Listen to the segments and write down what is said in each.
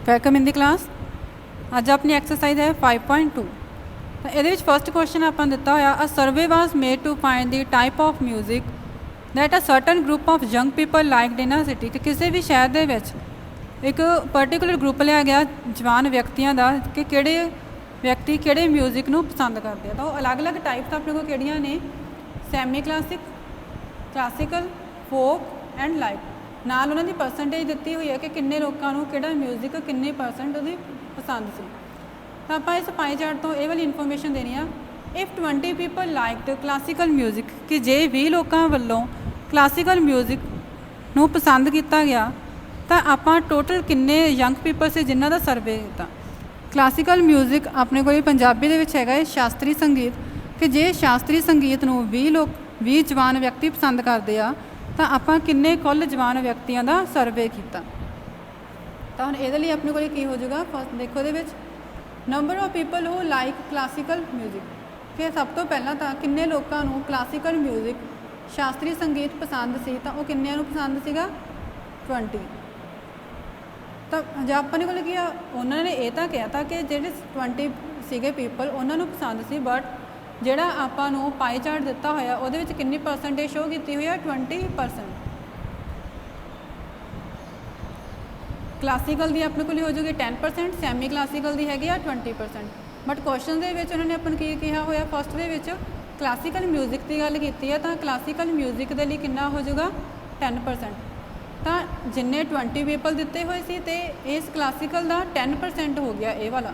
Welcome in the class. अज अपनी exercise है 5.2। तो ये फर्स्ट क्वेश्चन अपन दिता होया, a survey was made to find the type of music that a certain group of young people like in a city. कि किसी भी शहर दे विच एक पर्टिकुलर ग्रुप लिया गया जवान व्यक्तियों का कि किहड़े व्यक्ति किहड़े म्यूजिक नूं पसंद करते हैं। तो अलग अलग टाइप्स अपने को किहड़ियां ने, semi classic, classical, folk and light. नाल उन्होंने परसेंटेज दी हुई है कि किन्ने लोगों को किहड़ा म्यूजिक किन्ने परसेंट उहदी पसंद सी। तो आप इस पाई चार्ट तो ये वाली इन्फॉर्मेशन देनी है। If 20 people liked classical music, कि जे 20 लोगों वालों क्लासिकल म्यूजिक नूं पसंद किया गया तो आप टोटल किन्ने यंग पीपल से जिन्हों का सर्वे किया। क्लासिकल म्यूजिक अपने को पंजाबी दे विच हैगा शास्त्री संगीत, कि जे शास्त्री संगीत नूं 20 जवान व्यक्ति पसंद करते हैं तो आप किन्ने कुल जवान व्यक्तियों का सर्वे किया। तो हम ये अपने को हो जाएगा, फर्स्ट देखो ये number of people who like classical music. कि सब तो पहला तो किन्ने लोगों को क्लासिकल म्यूजिक शास्त्रीय संगीत पसंद सी, तो वह किन्ने पसंद सीगा 20। तो जो अपने को क्या उन्होंने ये तो कहा था कि जो 20 सीगे पीपल उन्होंने पसंद सी, बट जोड़ा आपू पाई चार्ट दिता होया वो कितनी परसेंटेज शो की हुई है 20%। क्लासिकल की अपने को हो जाएगी 10%, सैमी क्लासिकल की हैगी 20%। बट क्वेश्चन के उन्होंने अपन की कहा होया फर्स्ट के क्लासिकल म्यूजिक की गल की है, तो क्लासिकल म्यूजिक के लिए कितना हो जाएगा 10%। तो जिन्ने 20 पीपल दिते हुए सी ते इस क्लासिकल का 10% हो गया। ये वाला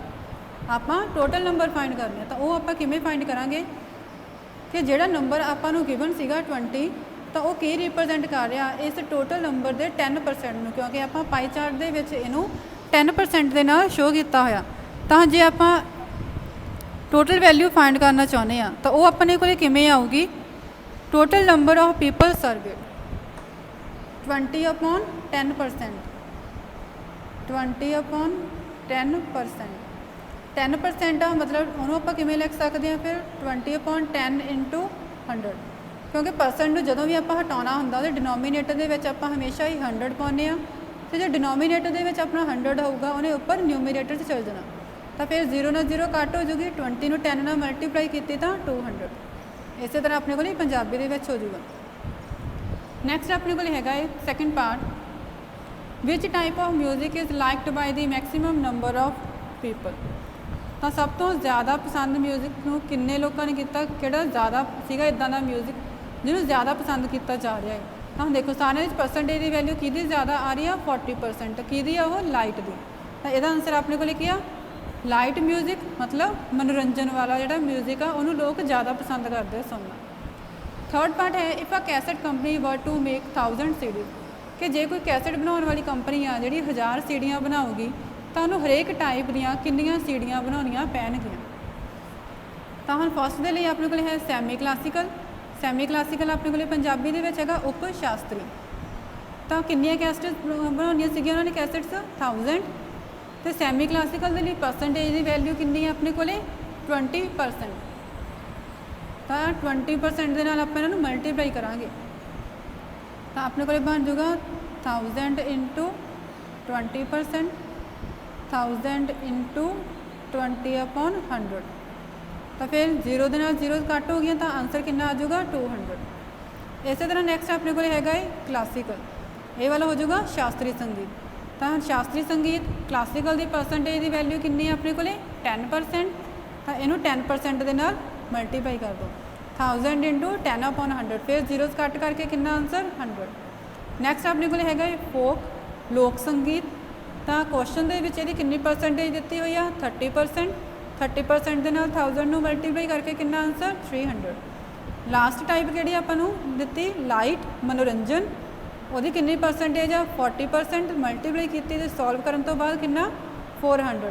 आप टोटल नंबर फाइंड करने, तो वो आप किमें फाइंड करांगे कि जोड़ा नंबर आपू गिवन सीगा 20 तो वो की रिप्रजेंट कर रहा इस टोटल नंबर के 10% में, क्योंकि आप पाई चार्ट के इनू 10% के नाल शो किया होया। तो जे आप टोटल वैल्यू फाइंड करना चाहते हैं तो वो अपने को किमें आऊगी, total number of people survey 20/10%, 20/10%। 10% मतलब उन्होंने आप किमें लिख सकते हैं फिर 20/10 × 100, क्योंकि परसेंट जो भी आप हटाना होंगे डिनोमीनेटर के आप हमेशा ही 100 पाने, तो जो डिनोमीनेटर के अपना 100 होगा उन्हें उपर न्यूमीनेटर से चल जाना, तो फिर 0 ਨਾਲ 0 कट हो जाएगी, 20 ਨੂੰ 10 ਨਾਲ मल्टीप्लाई की तो 200। इस तरह अपने को पंजाबी हो जाएगा। नैक्सट अपने को है second part, which type of music is liked by the maximum number of people. तो सब तो ज़्यादा पसंद म्यूजिक को किन्ने लोगों ने किया, किहड़ा ज़्यादा सीगा इदां दा म्यूजिक जिन्होंने ज़्यादा पसंद किया जा रहा है। तो हम देखो सारे परसेंटेज की वैल्यू कि ज़्यादा आ रही है 40%, कि वो लाइट की। तो यदा आंसर अपने को क्या लाइट म्यूजिक, मतलब मनोरंजन वाला जो म्यूजिक है उन्होंने लोग ज़्यादा पसंद करते हैं सुनना। थर्ड पार्ट है, if a cassette company were to make 1000 CDs, कि जे कोई कैसेट बनाने वाली कंपनी आ जी 1000 सीडियाँ बनाऊगी तो उन्होंने हरेक टाइप दियाँ किन्नियाँ सीडियाँ बनानियाँ पैणगियाँ। तो हम फर्स्ट के लिए अपने को है सैमी क्लासिकल। सैमी क्लासिकल अपने को पंजाबी के है उप शास्त्री। तो किन्नियाँ कैसेट्स बनानियाँ सीगियां उन्होंने कैसेट्स 1000। तो सैमी क्लासिकल के लिए परसेंटेज की वैल्यू कितनी है अपने को 20%। तो 20% के नाल आप इन्हों मल्टीप्लाई करांगे तो अपने को बन जाऊगा 1000 × 20%, 1000 × 20/100। तो फिर 0 के नाल 0 कट हो गया तो आंसर कितना आ जाऊगा 200। इस तरह नैक्सट अपने को है क्लासिकल, ये वाला हो जाएगा शास्त्रीय संगीत। तो शास्त्रीय संगीत क्लासिकल की परसेंटेज की वैल्यू कितनी है अपने को 10%। तो इनू 10% के नाल मल्टीप्लाई कर दो, 1000 × 10/100, फिर 0 कट करके कितना आंसर 100। नैक्सट अपने को है फोक लोक संगीत। तो क्वेश्चन के कितनी परसेंटेज दी हुई है 30%। 30% के नाल 1000 को मल्टीप्लाई करके कितना आंसर 300। लास्ट टाइप कि आपू दी लाइट मनोरंजन, वो कितनी परसेंटेज है 40%, मल्टीप्लाई की सॉल्व करने तो बाद कितना 400।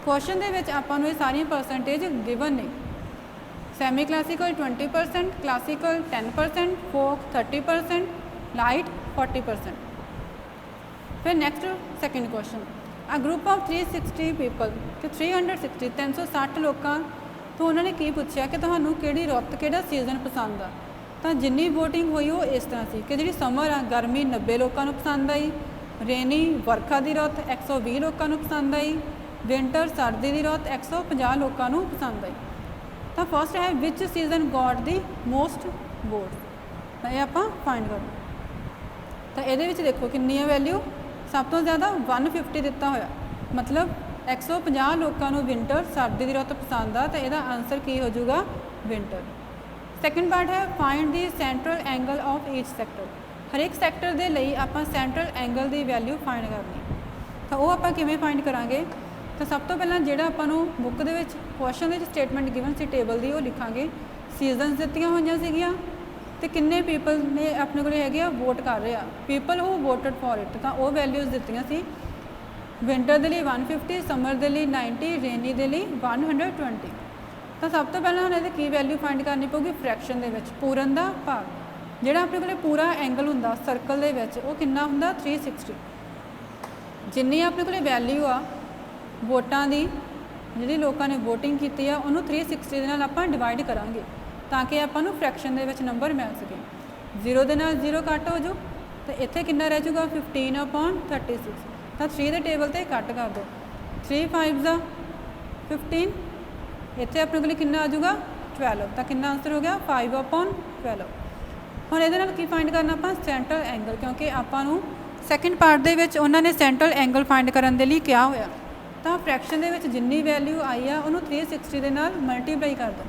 क्वेश्चन के आपू ये सारी परसेंटेज गिवन ने। सैमी क्लासिकल 20%, क्लासिकल 10%, फोक 30%, लाइट 40%। फिर next second question, a group of 360 people, कि 360 360 लोगों तो उन्होंने की पूछा कि तुहानू किहड़ी रुत किहड़ा सीजन पसंद आ। तो जिन्नी वोटिंग हुई वो इस तरह से कि जी समर आ गर्मी 90 लोगों को पसंद आई, ਰੇਨੀ ਵਰਖਾ ਦੀ ਰੁੱਤ 120 ਲੋਕਾਂ ਨੂੰ ਪਸੰਦ ਆਈ। ਵਿੰਟਰ ਸਰਦੀ ਦੀ ਰੁੱਤ 150 ਲੋਕਾਂ ਨੂੰ ਪਸੰਦ ਆਈ। ਤਾਂ ਫਸਟ ਹੈ ਵਿਚ ਸੀਜ਼ਨ ਗॉट ਦੀ ਮੋਸਟ ਵੋਟ, ਤਾਂ ਇਹ ਆਪਾਂ ਫਾਈਂਡ ਕਰਨਾ। ਤਾਂ ਇਹਦੇ ਵਿੱਚ ਦੇਖੋ ਕਿੰਨੀ ਹੈ ਵੈਲਿਊ, ਸਭ ਤੋਂ ਜ਼ਿਆਦਾ 150 ਦਿੱਤਾ ਹੋਇਆ, ਮਤਲਬ 150 ਲੋਕਾਂ ਨੂੰ ਵਿੰਟਰ ਸਰਦੀ ਦੀ ਰੁੱਤ ਪਸੰਦ ਆ, ਤਾਂ ਇਹਦਾ ਆਨਸਰ ਕੀ ਹੋ ਜਾਊਗਾ ਵਿੰਟਰ। ਸੈਕਿੰਡ ਪਾਰਟ ਹੈ find the central angle of each sector. ਹਰੇਕ ਸੈਕਟਰ ਦੇ ਲਈ ਆਪਾਂ ਸੈਂਟਰਲ ਐਂਗਲ ਦੀ ਵੈਲਿਊ ਫਾਈਂਡ ਕਰਨੀ, ਤਾਂ ਉਹ ਆਪਾਂ ਕਿਵੇਂ ਫਾਈਂਡ ਕਰਾਂਗੇ। ਤਾਂ ਸਭ ਤੋਂ ਪਹਿਲਾਂ ਜਿਹੜਾ ਆਪਾਂ ਨੂੰ ਬੁੱਕ ਦੇ ਵਿੱਚ ਕੁਐਸਚਨ ਦੇ ਵਿੱਚ ਸਟੇਟਮੈਂਟ ਗਿਵਨ ਸੀ ਟੇਬਲ ਦੀ, ਉਹ ਲਿਖਾਂਗੇ। ਸੀਜ਼ਨਸ ਦਿੱਤੀਆਂ ਹੋਈਆਂ ਸੀਗੀਆਂ ਤੇ ਕਿੰਨੇ ਪੀਪਲ ਨੇ ਆਪਣੇ ਕੋਲ ਹੈਗੇ ਆ ਵੋਟ ਕਰ ਰਹੇ ਆ, ਪੀਪਲ ਹੂ ਵੋਟਡ ਫॉर ਇਟ, ਤਾਂ ਉਹ ਵੈਲਿਊਜ਼ ਦਿੱਤੀਆਂ ਸੀ। ਵਿੰਟਰ ਦੇ ਲਈ 150, ਸਮਰ ਦੇ ਲਈ 90, ਰੇਨੀ ਦੇ ਲਈ 120। ਤਾਂ ਸਭ ਤੋਂ ਪਹਿਲਾਂ ਹੁਣ ਇਹਦੀ ਕੀ ਵੈਲਿਊ ਫਾਈਂਡ ਕਰਨੀ ਪਊਗੀ ਫਰੈਕਸ਼ਨ ਦੇ ਵਿੱਚ, ਪੂਰਨ ਦਾ ਭਾਗ। ਜਿਹੜਾ ਆਪਣੇ ਕੋਲ ਪੂਰਾ ਐਂਗਲ ਹੁੰਦਾ ਸਰਕਲ ਦੇ ਵਿੱਚ ਉਹ ਕਿੰਨਾ ਹੁੰਦਾ 360। ਜਿੰਨੀ ਆਪਣੇ ਕੋਲ ਵੈਲਿਊ ਆ ਵੋਟਾਂ ਦੀ, ਜਿਹੜੀ ਲੋਕਾਂ ਨੇ ਵੋਟਿੰਗ ਕੀਤੀ ਆ, ਉਹਨੂੰ 360 ਦੇ ਨਾਲ ਆਪਾਂ ਡਿਵਾਈਡ ਕਰਾਂਗੇ ਤਾਂ ਕਿ ਆਪਾਂ ਨੂੰ ਫਰੈਕਸ਼ਨ ਦੇ ਵਿੱਚ ਨੰਬਰ ਮਿਲ ਸਕੇ। 0 ਦੇ ਨਾਲ 0 ਕੱਟ ਹੋ ਜਾਊ, ਤੇ ਇੱਥੇ ਕਿੰਨਾ ਰਹਿ ਜਾਊਗਾ 15/36। ਤਾਂ 3 ਦੇ ਟੇਬਲ 'ਤੇ ਕੱਟ ਕਰ ਦਿਓ, 3 5 ਦਾ 15, ਇੱਥੇ ਆਪਣੇ ਕੋਲ ਕਿੰਨਾ ਆ ਜਾਊਗਾ 12, ਤਾਂ ਕਿੰਨਾ ਆਨਸਰ ਹੋ ਗਿਆ 5/12। ਹੁਣ ਇਹਦੇ ਨਾਲ ਕੀ ਫਾਈਂਡ ਕਰਨਾ ਆਪਾਂ ਸੈਂਟਰਲ ਐਂਗਲ, ਕਿਉਂਕਿ ਆਪਾਂ ਨੂੰ ਸੈਕਿੰਡ ਪਾਰਟ ਦੇ ਵਿੱਚ ਉਹਨਾਂ ਨੇ ਸੈਂਟਰਲ ਐਂਗਲ ਫਾਈਂਡ ਕਰਨ ਦੇ ਲਈ ਕਿਹਾ ਹੋਇਆ। ਤਾਂ ਫਰੈਕਸ਼ਨ ਦੇ ਵਿੱਚ ਜਿੰਨੀ ਵੈਲਿਊ ਆਈ ਆ ਉਹਨੂੰ 360 ਦੇ ਨਾਲ ਮਲਟੀਪਲਾਈ ਕਰ ਦਿਓ।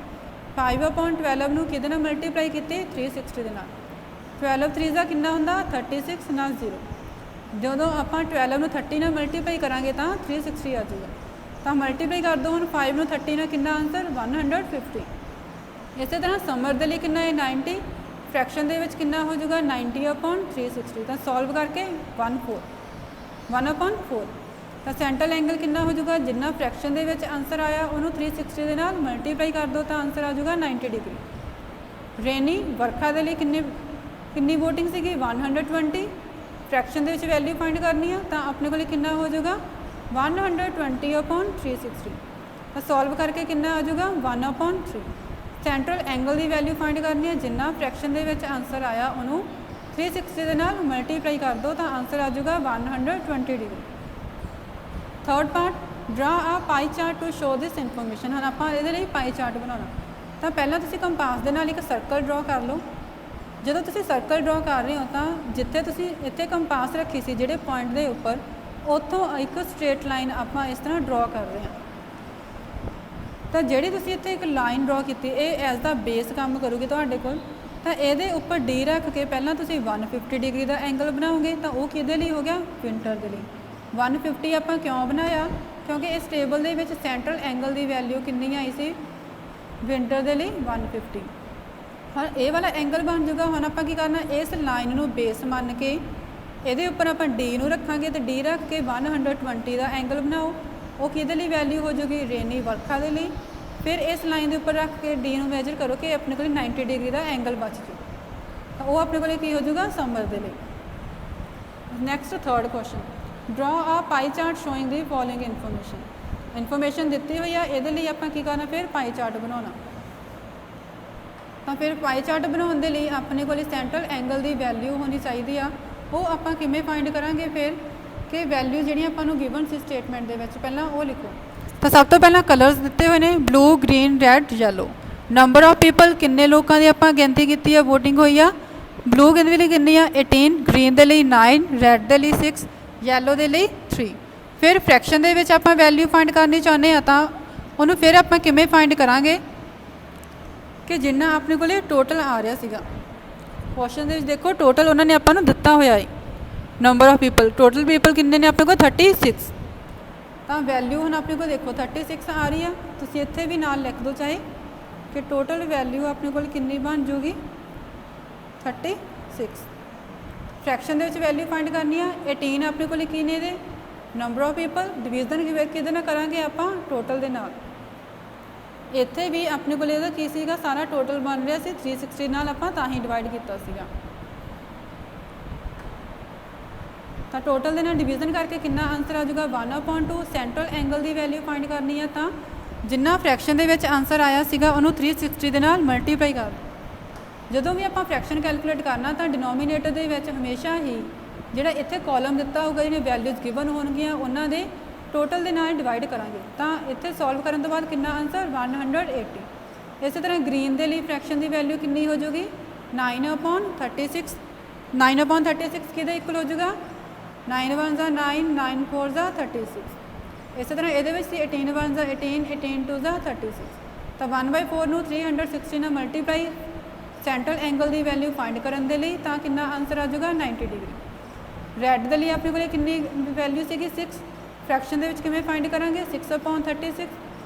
5/12 ਨੂੰ ਕਿਹਦੇ ਨਾਲ ਮਲਟੀਪਲਾਈ ਕੀਤੀ 360 ਦੇ ਨਾਲ। 12 3 ਦਾ ਕਿੰਨਾ ਹੁੰਦਾ 36 ਨਾਲ 0। ਜਦੋਂ ਆਪਾਂ 12 ਨੂੰ 30 ਨਾਲ ਮਲਟੀਪਲਾਈ ਕਰਾਂਗੇ ਤਾਂ 360 ਆ ਜਾਊਗਾ। ਤਾਂ ਮਲਟੀਪਲਾਈ ਕਰ ਦਿਓ ਹੁਣ 5 ਨੂੰ 30 ਨਾਲ, ਕਿੰਨਾ ਆਨਸਰ 150। ਇਸੇ ਤਰ੍ਹਾਂ ਸਮਰ ਦੇ ਲਈ ਕਿੰਨਾ ਹੈ 90, ਫਰੈਕਸ਼ਨ ਦੇ ਵਿੱਚ ਕਿੰਨਾ ਹੋ ਜਾਊਗਾ 90/360। ਤਾਂ ਸੋਲਵ ਕਰਕੇ 1/4। ਤਾਂ ਸੈਂਟਰਲ ਐਂਗਲ ਕਿੰਨਾ ਹੋ ਜਾਊਗਾ, ਜਿੰਨਾ ਫਰੈਕਸ਼ਨ ਦੇ ਵਿੱਚ ਆਨਸਰ ਆਇਆ ਉਹਨੂੰ 360 ਦੇ ਨਾਲ ਮਲਟੀਪਲਾਈ ਕਰ ਦਿਓ ਤਾਂ ਆਨਸਰ ਆ ਜਾਊਗਾ 90 ਡਿਗਰੀ। ਰੇਨੀ ਵਰਖਾ ਦੇ ਲਈ ਕਿੰਨੀ ਵੋਟਿੰਗ ਸੀਗੀ 120। ਫਰੈਕਸ਼ਨ ਦੇ ਵਿੱਚ ਵੈਲਿਊ ਫਾਈਂਡ ਕਰਨੀ ਆ, ਤਾਂ ਆਪਣੇ ਕੋਲ ਕਿੰਨਾ ਹੋ ਜਾਊਗਾ 120/360। ਤਾਂ ਸੋਲਵ ਕਰਕੇ ਕਿੰਨਾ ਆ ਜਾਊਗਾ 1/3। ਸੈਂਟਰਲ ਐਂਗਲ ਦੀ ਵੈਲਿਊ ਫਾਈਂਡ ਕਰਨੀ ਹੈ, ਜਿੰਨਾ ਫਰੈਕਸ਼ਨ ਦੇ ਵਿੱਚ ਆਨਸਰ ਆਇਆ ਉਹਨੂੰ 360 ਦੇ ਨਾਲ ਮਲਟੀਪਲਾਈ ਕਰ ਦਿਓ ਤਾਂ ਆਨਸਰ ਆ ਜਾਊਗਾ 120 degree. Third part draw a pie chart to show this information. ਹੁਣ ਆਪਾਂ ਇਹਦੇ ਲਈ ਪਾਈ ਚਾਰਟ ਬਣਾਉਣਾ, ਤਾਂ ਪਹਿਲਾਂ ਤੁਸੀਂ ਕੰਪਾਸ ਦੇ ਨਾਲ ਇੱਕ ਸਰਕਲ ਡਰਾ ਕਰ ਲਓ। ਜਦੋਂ ਤੁਸੀਂ ਸਰਕਲ ਡਰਾ ਕਰ ਰਹੇ ਹੋ ਤਾਂ ਜਿੱਥੇ ਤੁਸੀਂ ਇੱਥੇ ਕੰਪਾਸ ਰੱਖੀ ਸੀ ਜਿਹੜੇ ਪੁਆਇੰਟ ਦੇ ਉੱਪਰ, ਉੱਥੋਂ ਇੱਕ ਸਟ੍ਰੇਟ ਲਾਈਨ ਆਪਾਂ ਇਸ ਤਰ੍ਹਾਂ ਡਰਾ ਕਰ ਰਹੇ ਹਾਂ। ਤਾਂ ਜਿਹੜੀ ਤੁਸੀਂ ਇੱਥੇ ਇੱਕ ਲਾਈਨ ਡਰਾ ਕੀਤੀ ਇਹ ਐਜ਼ ਦਾ ਬੇਸ ਕੰਮ ਕਰੂਗੀ ਤੁਹਾਡੇ ਕੋਲ। ਤਾਂ ਇਹਦੇ ਉੱਪਰ ਡੀ ਰੱਖ ਕੇ ਪਹਿਲਾਂ ਤੁਸੀਂ 150 ਡਿਗਰੀ ਦਾ ਐਂਗਲ ਬਣਾਓਗੇ, ਤਾਂ ਉਹ ਕਿਹਦੇ ਲਈ ਹੋ ਗਿਆ ਵਿੰਟਰ ਦੇ ਲਈ। 150 ਆਪਾਂ ਕਿਉਂ ਬਣਾਇਆ, ਕਿਉਂਕਿ ਇਸ ਟੇਬਲ ਦੇ ਵਿੱਚ ਸੈਂਟਰਲ ਐਂਗਲ ਦੀ ਵੈਲਿਊ ਕਿੰਨੀ ਆਈ ਸੀ ਵਿੰਟਰ ਦੇ ਲਈ 150। ਹੁਣ ਇਹ ਵਾਲਾ ਐਂਗਲ ਬਣ ਜਾਊਗਾ। ਹੁਣ ਆਪਾਂ ਕੀ ਕਰਨਾ, ਇਸ ਲਾਈਨ ਨੂੰ ਬੇਸ ਮੰਨ ਕੇ ਇਹਦੇ ਉੱਪਰ ਆਪਾਂ ਡੀ ਨੂੰ ਰੱਖਾਂਗੇ, ਤੇ ਡੀ ਰੱਖ ਕੇ 120 ਦਾ ਐਂਗਲ ਬਣਾਓ। ਉਹ ਕਿਹਦੇ ਲਈ ਵੈਲਿਊ ਹੋ ਜਾਊਗੀ ਰੇਨੀ ਵਰਖਾ ਦੇ ਲਈ। ਫਿਰ ਇਸ ਲਾਈਨ ਦੇ ਉੱਪਰ ਰੱਖ ਕੇ ਡੀ ਨੂੰ ਮੈਜਰ ਕਰੋ ਕਿ ਆਪਣੇ ਕੋਲ 90 ਡਿਗਰੀ ਦਾ ਐਂਗਲ ਬਚ ਜੂ, ਤਾਂ ਉਹ ਆਪਣੇ ਕੋਲ ਕੀ ਹੋ ਜਾਊਗਾ ਸਮਰ ਦੇ ਲਈ। Next third question, draw a pie chart showing the following information ਦਿੱਤੀ ਹੋਈ ਆ, ਇਹਦੇ ਲਈ ਆਪਾਂ ਕੀ ਕਰਨਾ ਫਿਰ ਪਾਈ ਚਾਰਟ ਬਣਾਉਣਾ। ਤਾਂ ਫਿਰ ਪਾਈ ਚਾਰਟ ਬਣਾਉਣ ਦੇ ਲਈ ਆਪਣੇ ਕੋਲ ਸੈਂਟਰਲ ਐਂਗਲ ਦੀ ਵੈਲਿਊ ਹੋਣੀ ਚਾਹੀਦੀ ਆ। ਉਹ ਆਪਾਂ ਕਿਵੇਂ ਫਾਈਂਡ ਕਰਾਂਗੇ ਫਿਰ, ਕਿ ਵੈਲਿਊ ਜਿਹੜੀਆਂ ਆਪਾਂ ਨੂੰ ਗਿਵਨ ਸੀ ਸਟੇਟਮੈਂਟ ਦੇ ਵਿੱਚ, ਪਹਿਲਾਂ ਉਹ ਲਿਖੋ। ਤਾਂ ਸਭ ਤੋਂ ਪਹਿਲਾਂ ਕਲਰਸ ਦਿੱਤੇ ਹੋਏ ਨੇ blue, green, red, yellow. Number of people ਕਿੰਨੇ ਲੋਕਾਂ ਦੀ ਆਪਾਂ ਗਿਣਤੀ ਕੀਤੀ ਆ, ਵੋਟਿੰਗ ਹੋਈ ਆ। ਬਲੂ ਦੇ ਲਈ ਕਿੰਨੀ ਆ 18, ਗ੍ਰੀਨ ਦੇ ਲਈ 9, ਰੈੱਡ ਦੇ ਲਈ 6, ਯੈਲੋ ਦੇ ਲਈ 3। ਫਿਰ ਫਰੈਕਸ਼ਨ ਦੇ ਵਿੱਚ ਆਪਾਂ ਵੈਲਿਊ ਫਾਈਂਡ ਕਰਨੀ ਚਾਹੁੰਦੇ ਆ, ਤਾਂ ਉਹਨੂੰ ਫਿਰ ਆਪਾਂ ਕਿਵੇਂ ਫਾਈਂਡ ਕਰਾਂਗੇ ਕਿ ਜਿੰਨਾ ਆਪਣੇ ਕੋਲ ਟੋਟਲ ਆ ਰਿਹਾ ਸੀਗਾ। ਕੁਐਸਚਨ ਦੇ ਵਿੱਚ ਦੇਖੋ ਟੋਟਲ ਉਹਨਾਂ ਨੇ ਆਪਾਂ ਨੂੰ ਦਿੱਤਾ ਹੋਇਆ ਹੈ number of people, total people ਕਿੰਨੇ ਨੇ ਆਪਣੇ ਕੋਲ 36। ਤਾਂ ਵੈਲਿਊ ਹੁਣ ਆਪਣੇ ਕੋਲ ਦੇਖੋ 36 ਆ ਰਹੀ ਆ, ਤੁਸੀਂ ਇੱਥੇ ਵੀ ਨਾਲ ਲਿਖ ਦਿਓ ਚਾਹੇ ਕਿ ਟੋਟਲ ਵੈਲਿਊ ਆਪਣੇ ਕੋਲ ਕਿੰਨੀ ਬਣ ਜੂਗੀ 36। ਫਰੈਕਸ਼ਨ ਦੇ ਵਿੱਚ ਵੈਲਿਊ ਫਾਈਂਡ ਕਰਨੀ ਆ 18 ਆਪਣੇ ਕੋਲ ਕੀ ਨੇ ਇਹਦੇ ਨੰਬਰ ਆਫ ਪੀਪਲ, ਡਿਵੀਜ਼ਨ ਕਿਹਦੇ ਨਾਲ ਕਰਾਂਗੇ ਆਪਾਂ ਟੋਟਲ ਦੇ ਨਾਲ। ਇੱਥੇ ਵੀ ਆਪਣੇ ਕੋਲ ਇਹਦਾ ਕੀ ਸੀਗਾ ਸਾਰਾ ਟੋਟਲ ਬਣ ਰਿਹਾ ਸੀ 360 ਨਾਲ ਆਪਾਂ ਤਾਂ ਹੀ ਡਿਵਾਈਡ ਕੀਤਾ ਸੀਗਾ। ਤਾਂ ਟੋਟਲ ਦੇ ਨਾਲ ਡਿਵੀਜ਼ਨ ਕਰਕੇ ਕਿੰਨਾ ਆਨਸਰ ਆ ਜਾਊਗਾ 1/2। ਸੈਂਟਰਲ ਐਂਗਲ ਦੀ ਵੈਲਿਊ ਫਾਈਂਡ ਕਰਨੀ ਆ, ਤਾਂ ਜਿੰਨਾ ਫਰੈਕਸ਼ਨ ਦੇ ਵਿੱਚ ਆਨਸਰ ਆਇਆ ਸੀਗਾ ਉਹਨੂੰ 360 ਦੇ ਨਾਲ ਮਲਟੀਪਲਾਈ ਕਰ। ਜਦੋਂ ਵੀ ਆਪਾਂ ਫਰੈਕਸ਼ਨ ਕੈਲਕੂਲੇਟ ਕਰਨਾ ਤਾਂ ਡਿਨੋਮੀਨੇਟਰ ਦੇ ਵਿੱਚ ਹਮੇਸ਼ਾ ਹੀ ਜਿਹੜਾ ਇੱਥੇ ਕਾਲਮ ਦਿੱਤਾ ਹੋਊਗਾ, ਜਿਹੜੀਆਂ ਵੈਲਿਊਜ਼ ਗਿਵਨ ਹੋਣਗੀਆਂ ਉਹਨਾਂ ਦੇ ਟੋਟਲ ਦੇ ਨਾਲ ਡਿਵਾਈਡ ਕਰਾਂਗੇ ਤਾਂ ਇੱਥੇ ਸੋਲਵ ਕਰਨ ਤੋਂ ਬਾਅਦ ਕਿੰਨਾ ਆਨਸਰ 180। ਇਸੇ ਤਰ੍ਹਾਂ ਗ੍ਰੀਨ ਦੇ ਲਈ ਫ੍ਰੈਕਸ਼ਨ ਦੀ ਵੈਲਿਊ ਕਿੰਨੀ ਹੋ ਜਾਊਗੀ 9/36। 9/36 ਕਿਹਦੇ ਇਕੁਅਲ ਹੋ ਜਾਊਗਾ 9 1 9 9 4 36। ਇਸੇ ਤਰ੍ਹਾਂ ਇਹਦੇ ਵਿੱਚ 18 1 18 18 2 36। ਤਾਂ 1/4 ਨੂੰ 360 ਨਾਲ ਮਲਟੀਪਲਾਈ ਸੈਂਟਰਲ ਐਂਗਲ ਦੀ ਵੈਲਿਊ ਫਾਈਂਡ ਕਰਨ ਦੇ ਲਈ ਤਾਂ ਕਿੰਨਾ ਆਨਸਰ ਆ ਜਾਊਗਾ 90 ਡਿਗਰੀ। ਰੈੱਡ ਦੇ ਲਈ ਆਪਣੇ ਕੋਲ ਕਿੰਨੀ ਵੈਲਿਊ ਸੀਗੀ 6। ਫ੍ਰੈਕਸ਼ਨ ਦੇ ਵਿੱਚ ਕਿਵੇਂ ਫਾਈਂਡ ਕਰਾਂਗੇ 6/36।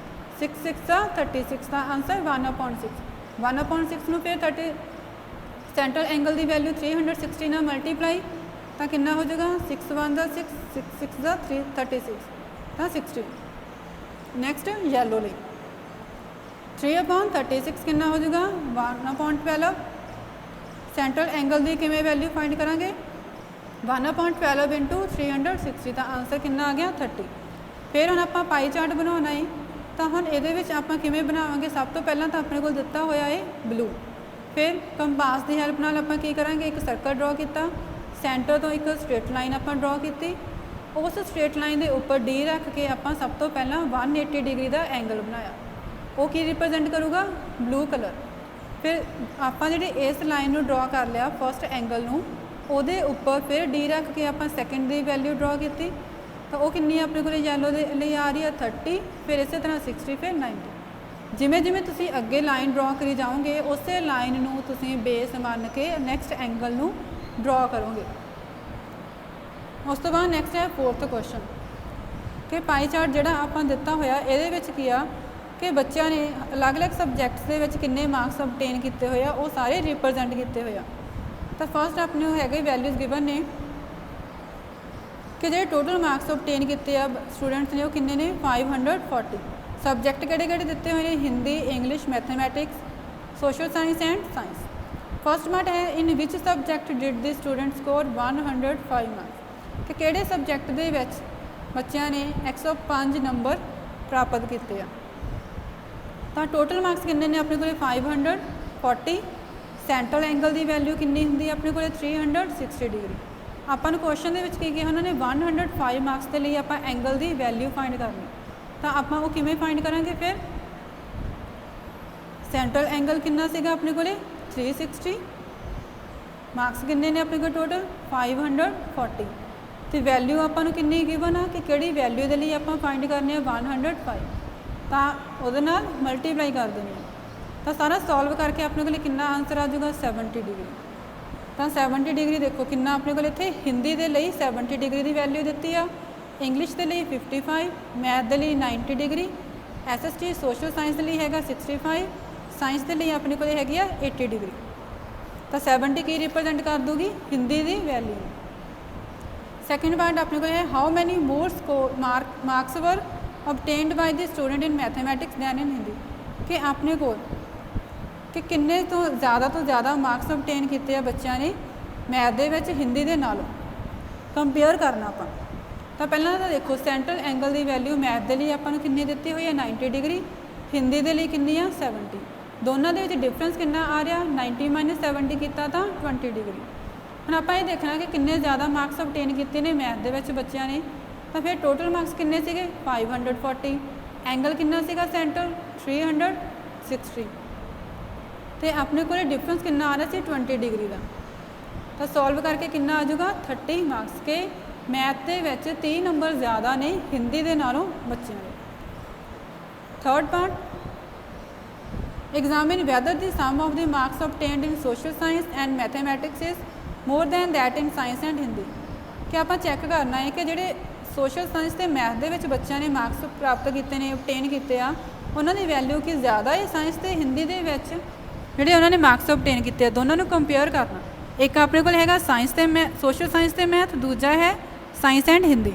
6 6 36 ਦਾ ਆਨਸਰ 1/6। 1/6 ਨੂੰ ਫਿਰ 30 ਸੈਂਟਰਲ ਐਂਗਲ ਦੀ ਵੈਲਿਊ 360 ਨਾਲ ਮਲਟੀਪਲਾਈ ਤਾਂ ਕਿੰਨਾ ਹੋ ਜਾਊਗਾ 6 1 6 6 6 36 ਤਾਂ 60। ਨੈਕਸਟ ਯੈਲੋ ਲਈ 3/36 ਕਿੰਨਾ ਹੋ ਜਾਊਗਾ 1/12। ਸੈਂਟਰਲ ਐਂਗਲ ਦੀ ਕਿਵੇਂ ਵੈਲਿਊ ਫਾਈਂਡ ਕਰਾਂਗੇ 1/12 ਇੰਟੂ 360 ਦਾ ਆਨਸਰ ਕਿੰਨਾ ਆ ਗਿਆ 30। ਫਿਰ ਹੁਣ ਆਪਾਂ ਪਾਈ ਚਾਰਟ ਬਣਾਉਣਾ ਹੈ ਤਾਂ ਹੁਣ ਇਹਦੇ ਵਿੱਚ ਆਪਾਂ ਕਿਵੇਂ ਬਣਾਵਾਂਗੇ ਸਭ ਤੋਂ ਪਹਿਲਾਂ ਤਾਂ ਆਪਣੇ ਕੋਲ ਦਿੱਤਾ ਹੋਇਆ ਹੈ ਬਲੂ। ਫਿਰ ਕੰਪਾਸ ਦੀ ਹੈਲਪ ਨਾਲ ਆਪਾਂ ਕੀ ਕਰਾਂਗੇ ਇੱਕ ਸਰਕਲ ਡਰਾ ਕੀਤਾ, ਸੈਂਟਰ ਤੋਂ ਇੱਕ ਸਟ੍ਰੇਟ ਲਾਈਨ ਆਪਾਂ ਡਰਾ ਕੀਤੀ, ਉਸ ਸਟ੍ਰੇਟ ਲਾਈਨ ਦੇ ਉੱਪਰ ਡੀ ਰੱਖ ਕੇ ਆਪਾਂ ਸਭ ਤੋਂ ਪਹਿਲਾਂ 180 ਡਿਗਰੀ ਦਾ ਐਂਗਲ ਬਣਾਇਆ। ਉਹ ਕੀ ਰਿਪਰੈਜ਼ੈਂਟ ਕਰੂਗਾ ਬਲੂ ਕਲਰ। ਫਿਰ ਆਪਾਂ ਜਿਹੜੀ ਇਸ ਲਾਈਨ ਨੂੰ ਡਰਾ ਕਰ ਲਿਆ ਫਸਟ ਐਂਗਲ ਨੂੰ, ਉਹਦੇ ਉੱਪਰ ਫਿਰ ਡੀ ਰੱਖ ਕੇ ਆਪਾਂ ਸੈਕਿੰਡ ਦੀ ਵੈਲਿਊ ਡਰਾ ਕੀਤੀ ਤਾਂ ਉਹ ਕਿੰਨੀ ਆਪਣੇ ਕੋਲ ਯੈਲੋ ਦੇ ਲਈ ਆ ਰਹੀ ਹੈ 30। ਫਿਰ ਇਸੇ ਤਰ੍ਹਾਂ 60 ਫਿਰ 90। ਜਿਵੇਂ ਜਿਵੇਂ ਤੁਸੀਂ ਅੱਗੇ ਲਾਈਨ ਡਰਾ ਕਰੀ ਜਾਓਗੇ ਉਸੇ ਲਾਈਨ ਨੂੰ ਤੁਸੀਂ ਬੇਸ ਮੰਨ ਕੇ ਨੈਕਸਟ ਐਂਗਲ ਨੂੰ ਡਰਾ ਕਰੋਗੇ। ਉਸ ਤੋਂ ਬਾਅਦ ਨੈਕਸਟ ਹੈ 4th ਕੁਐਸਚਨ ਕਿ ਪਾਈ ਚਾਰਟ ਜਿਹੜਾ ਆਪਾਂ ਦਿੱਤਾ ਹੋਇਆ ਇਹਦੇ ਵਿੱਚ ਕੀ ਆ ਕਿ ਬੱਚਿਆਂ ਨੇ ਅਲੱਗ-ਅਲੱਗ ਸਬਜੈਕਟਸ ਦੇ ਵਿੱਚ ਕਿੰਨੇ ਮਾਰਕਸ obtain ਕੀਤੇ ਹੋਏ ਆ ਉਹ ਸਾਰੇ ਰਿਪਰੈਜ਼ੈਂਟ ਕੀਤੇ ਹੋਏ ਆ। ਤਾਂ ਫਸਟ ਆਪਣੇ ਉਹ ਹੈਗੇ ਵੈਲਿਊਜ਼ ਗਿਵਨ ਨੇ ਕਿ ਜਿਹੜੇ ਟੋਟਲ ਮਾਰਕਸ obtain ਕੀਤੇ ਆ ਸਟੂਡੈਂਟਸ ਨੇ ਉਹ ਕਿੰਨੇ ਨੇ 540। ਸਬਜੈਕਟ ਕਿਹੜੇ ਕਿਹੜੇ ਦਿੱਤੇ ਹੋਏ ਨੇ Hindi, English, mathematics, social science and science. First part ਹੈ ਇਨ ਵਿਚ subject did the student score 105 marks ਕਿ ਕਿਹੜੇ ਸਬਜੈਕਟ ਦੇ ਵਿੱਚ ਬੱਚਿਆਂ ਨੇ 105 ਨੰਬਰ ਪ੍ਰਾਪਤ ਕੀਤੇ ਆ। ਤਾਂ ਟੋਟਲ ਮਾਰਕਸ ਕਿੰਨੇ ਨੇ ਆਪਣੇ ਕੋਲ 540। ਸੈਂਟਰਲ ਐਂਗਲ ਦੀ ਵੈਲਿਊ ਕਿੰਨੀ ਹੁੰਦੀ ਹੈ ਆਪਣੇ ਕੋਲ 360 ਡਿਗਰੀ। ਆਪਾਂ ਨੂੰ ਕੁਐਸਚਨ ਦੇ ਵਿੱਚ ਕੀ ਕਿਹਾ ਉਹਨਾਂ ਨੇ 105 ਮਾਰਕਸ ਦੇ ਲਈ ਆਪਾਂ ਐਂਗਲ ਦੀ ਵੈਲਿਊ ਫਾਈਂਡ ਕਰਨੀ ਤਾਂ ਆਪਾਂ ਉਹ ਕਿਵੇਂ ਫਾਈਂਡ ਕਰਾਂਗੇ। ਫਿਰ ਸੈਂਟਰਲ ਐਂਗਲ ਕਿੰਨਾ ਸੀਗਾ ਆਪਣੇ ਕੋਲ 360। ਮਾਰਕਸ ਕਿੰਨੇ ਨੇ ਆਪਣੇ ਕੋਲ ਟੋਟਲ 540 ਤੇ ਵੈਲਿਊ ਆਪਾਂ ਨੂੰ ਕਿੰਨੀ ਗਿਵਨ ਆ ਕਿ ਕਿਹੜੀ ਵੈਲਿਊ ਦੇ ਲਈ ਆਪਾਂ ਫਾਈਂਡ ਕਰਨੇ ਆ 105 ਤਾਂ ਉਹਦੇ ਨਾਲ ਮਲਟੀਪਲਾਈ ਕਰ ਦੇਣੀ ਆ। ਤਾਂ ਸਾਰਾ ਸੋਲਵ ਕਰਕੇ ਆਪਣੇ ਕੋਲ ਕਿੰਨਾ ਆਨਸਰ ਆ ਜਾਊਗਾ 70 ਡਿਗਰੀ। ਤਾਂ 70 ਡਿਗਰੀ ਦੇਖੋ ਕਿੰਨਾ ਆਪਣੇ ਕੋਲ ਇੱਥੇ ਹਿੰਦੀ ਦੇ ਲਈ 70 ਡਿਗਰੀ ਦੀ ਵੈਲਿਊ ਦਿੱਤੀ ਆ, ਇੰਗਲਿਸ਼ ਦੇ ਲਈ 55, ਮੈਥ ਦੇ ਲਈ 90 ਡਿਗਰੀ, SST ਸੋਸ਼ਲ ਸਾਇੰਸ ਦੇ ਲਈ ਹੈਗਾ 65, ਸਾਇੰਸ ਦੇ ਲਈ ਆਪਣੇ ਕੋਲ ਹੈਗੀ ਆ 80 ਡਿਗਰੀ। ਤਾਂ 70 ਕੀ ਰਿਪਰੈਜ਼ੈਂਟ ਕਰ ਦੂਗੀ ਹਿੰਦੀ ਦੀ ਵੈਲਿਊ। ਸੈਕਿੰਡ ਪਾਰਟ ਆਪਣੇ ਕੋਲ ਹੈ ਹਾਊ ਮੈਨੀ ਮੋਰ ਮਾਰਕਸ ਵਰ obtained by the student in mathematics than in Hindi ਕਿ ਆਪਣੇ ਕੋਲ ਕਿ ਕਿੰਨੇ ਤੋਂ ਜ਼ਿਆਦਾ ਮਾਰਕਸ obtain ਕੀਤੇ ਆ ਬੱਚਿਆਂ ਨੇ ਮੈਥ ਦੇ ਵਿੱਚ ਹਿੰਦੀ ਦੇ ਨਾਲ ਕੰਪੇਅਰ ਕਰਨਾ ਆਪਾਂ। ਤਾਂ ਪਹਿਲਾਂ ਤਾਂ ਦੇਖੋ ਸੈਂਟਰਲ ਐਂਗਲ ਦੀ ਵੈਲਿਊ ਮੈਥ ਦੇ ਲਈ ਆਪਾਂ ਨੂੰ ਕਿੰਨੀ ਦਿੱਤੀ ਹੋਈ ਹੈ 90 ਡਿਗਰੀ, ਹਿੰਦੀ ਦੇ ਲਈ ਕਿੰਨੀ ਆ 70। ਦੋਨਾਂ ਦੇ ਵਿੱਚ ਡਿਫਰੈਂਸ ਕਿੰਨਾ ਆ ਰਿਹਾ 90 - 70 ਕੀਤਾ ਤਾਂ 20 ਡਿਗਰੀ। ਹੁਣ ਆਪਾਂ ਇਹ ਦੇਖਣਾ ਕਿ ਕਿੰਨੇ ਜ਼ਿਆਦਾ ਮਾਰਕਸ obtain ਕੀਤੇ ਨੇ ਮੈਥ ਦੇ ਵਿੱਚ ਬੱਚਿਆਂ ਨੇ ਤਾਂ ਫਿਰ ਟੋਟਲ ਮਾਰਕਸ ਕਿੰਨੇ ਸੀਗੇ 540। ਐਂਗਲ ਕਿੰਨਾ ਸੀਗਾ ਸੈਂਟਰ 360 ਤੇ ਆਪਣੇ ਕੋਲ ਡਿਫਰੈਂਸ ਕਿੰਨਾ ਆ ਰਿਹਾ ਸੀ 20 ਡਿਗਰੀ ਦਾ। ਤਾਂ ਸੋਲਵ ਕਰਕੇ ਕਿੰਨਾ ਆ ਜਾਊਗਾ 30 ਮਾਰਕਸ ਕੇ ਮੈਥ ਦੇ ਵਿੱਚ 30 ਨੰਬਰ ਜ਼ਿਆਦਾ ਨੇ ਹਿੰਦੀ ਦੇ ਨਾਲੋਂ ਬੱਚਿਆਂ ਦੇ। Third part examine whether the sum of the marks obtained in social science and mathematics is more than that in science and Hindi ਕਿ ਆਪਾਂ ਚੈੱਕ ਕਰਨਾ ਹੈ ਕਿ ਜਿਹੜੇ ਸੋਸ਼ਲ ਸਾਇੰਸ ਤੇ ਮੈਥ ਦੇ ਵਿੱਚ ਬੱਚਿਆਂ ਨੇ ਮਾਰਕਸ ਪ੍ਰਾਪਤ ਕੀਤੇ ਨੇ obtain ਕੀਤੇ ਆ ਉਹਨਾਂ ਦੀ ਵੈਲਿਊ ਕੀ ਜ਼ਿਆਦਾ ਹੈ ਸਾਇੰਸ ਤੇ ਹਿੰਦੀ ਦੇ ਵਿੱਚ ਜਿਹੜੇ ਉਹਨਾਂ ਨੇ ਮਾਰਕਸ obtain ਕੀਤੇ ਆ ਦੋਨਾਂ ਨੂੰ ਕੰਪੇਅਰ ਕਰਨਾ। ਇੱਕ ਆਪਣੇ ਕੋਲ ਹੈਗਾ ਸਾਇੰਸ ਤੇ ਸੋਸ਼ਲ ਸਾਇੰਸ ਤੇ ਮੈਥ, ਦੂਜਾ ਹੈ ਸਾਇੰਸ ਐਂਡ ਹਿੰਦੀ।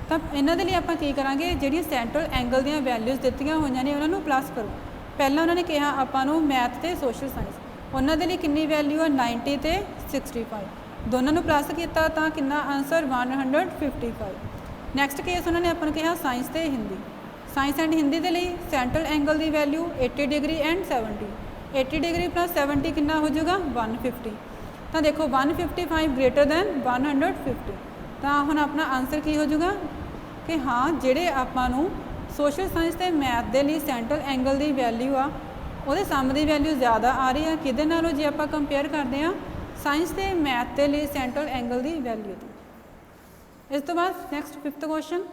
ਤਾਂ ਇਹਨਾਂ ਦੇ ਲਈ ਆਪਾਂ ਕੀ ਕਰਾਂਗੇ ਜਿਹੜੀਆਂ ਸੈਂਟਰਲ ਐਂਗਲ ਦੀਆਂ ਵੈਲਿਊਜ਼ ਦਿੱਤੀਆਂ ਹੋਈਆਂ ਨੇ ਉਹਨਾਂ ਨੂੰ ਪਲੱਸ ਕਰੋ। ਪਹਿਲਾਂ ਉਹਨਾਂ ਨੇ ਕਿਹਾ ਆਪਾਂ ਨੂੰ ਮੈਥ ਤੇ ਸੋਸ਼ਲ ਸਾਇੰਸ ਉਹਨਾਂ ਦੇ ਲਈ ਕਿੰਨੀ ਵੈਲਿਊ ਆ 90 ਤੇ 65 ਦੋਨਾਂ ਨੂੰ ਪਲੱਸ ਕੀਤਾ ਤਾਂ ਕਿੰਨਾ ਆਨਸਰ 155। ਨੈਕਸਟ ਕੇਸ ਉਹਨਾਂ ਨੇ ਆਪਾਂ ਨੂੰ ਕਿਹਾ ਸਾਇੰਸ ਤੇ ਹਿੰਦੀ। ਸਾਇੰਸ ਐਂਡ ਹਿੰਦੀ ਦੇ ਲਈ ਸੈਂਟਰਲ ਐਂਗਲ ਦੀ value 80 degree and 70। 80 degree plus 70 ਕਿੰਨਾ ਹੋ ਜਾਊਗਾ 150। तो देखो 155 ग्रेटर दैन 150। तो हुण अपना आंसर की हो जाऊगा कि हाँ जिहड़े आपां नूं सोशल साइंस ते मैथ दे लई सेंट्रल एंगल की वैल्यू आ ਉਹਦੇ सम की वैल्यू ज़्यादा आ रही है किहदे नालों जे आपां कंपेयर करते हैं साइंस ते मैथ के लिए सेंट्रल एंगल की वैल्यू दी। इस तो बाद next 5th question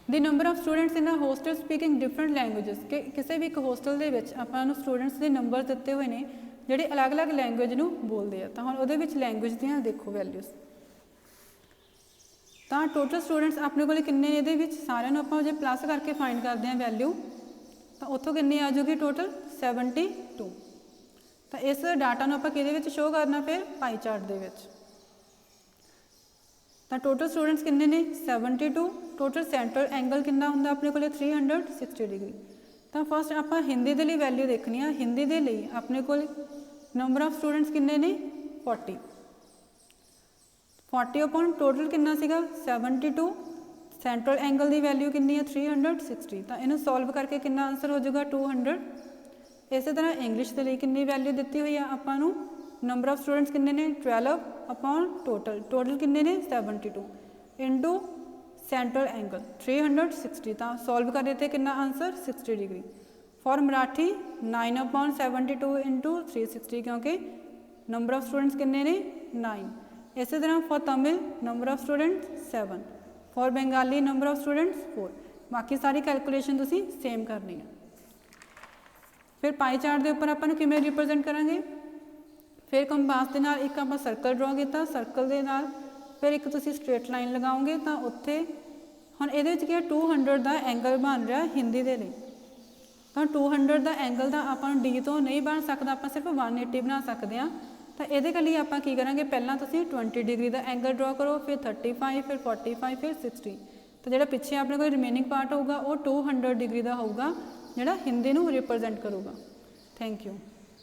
the number of students in a hostel speaking different languages कि किसी भी एक होस्टल के आपां नूं स्टूडेंट्स के नंबर दिते हुए हैं जिहड़े अलग अलग लैंग्वेज नूं बोलते हैं। तो हुण उहदे विच लैंग्वेज दियां देखो वैल्यूज़ तो टोटल स्टूडेंट्स अपने को किन्ने इहदे विच सारिआं नूं आपां जे प्लस करके फाइंड करते हैं वैल्यू तो उत्थों कितनी आ जाऊगी टोटल 72। तो इस डाटा नूं आपां किहदे विच शो करना फिर पाई चार्ट दे विच। तो टोटल स्टूडेंट्स किन्ने ने 72। टोटल सेंट्रल एंगल कितना हुंदा अपने कोले 360 डिग्री। तो फस्ट आपां हिंदी दे लई वैल्यू देखनी है। हिंदी दे लई अपने कोल नंबर ऑफ स्टूडेंट्स किन्ने ने 40 अपॉन टोटल कितना सीगा 72 सेंट्रल एंगल की वैल्यू कितनी है 360। तो इन्हू सॉल्व करके कितना आंसर हो जाएगा 200। इस तरह इंग्लिश के लिए कितनी वैल्यू दी हुई है आपां नूं नंबर ऑफ स्टूडेंट्स कितने ने 12 अपॉन टोटल कितने ने 72 इंटू सेंट्रल एंगल 360। तो सॉल्व कर देते कितना answer 60 degree. For Marathi 9 upon 72 into 360 क्योंकि नंबर ऑफ स्टूडेंट्स कितने ने 9। इस तरह for Tamil number of students 7। For Bengali number of students 4। बाकी सारी कैलकुलेशन तुसी सेम करनी है। फिर पाई चार्ट के उपर आपां किवें रिप्रजेंट करांगे फिर कंपास के नाल एक आपां सर्कल ड्रॉ किया सर्कल के नाल फिर एक तुसी स्ट्रेट लाइन लगाओगे तो उत्थे हुण इहदे विच क्या 200 का एंगल बन रहा हिंदी के लिए। तो 200 का एंगल तो आपां डी तो नहीं बन सकता आपां सिर्फ 180 बना सकते हैं। तो ये लिए आप करेंगे पहला तुम 20 डिग्री का एंगल ड्रॉ करो फिर 35 फिर 45 फिर 60। तो जो पिछे अपने को रिमेनिंग पार्ट होगा वो 200 डिग्री का होगा जोड़ा हिंदी को रिप्रजेंट करूगा। Thank you.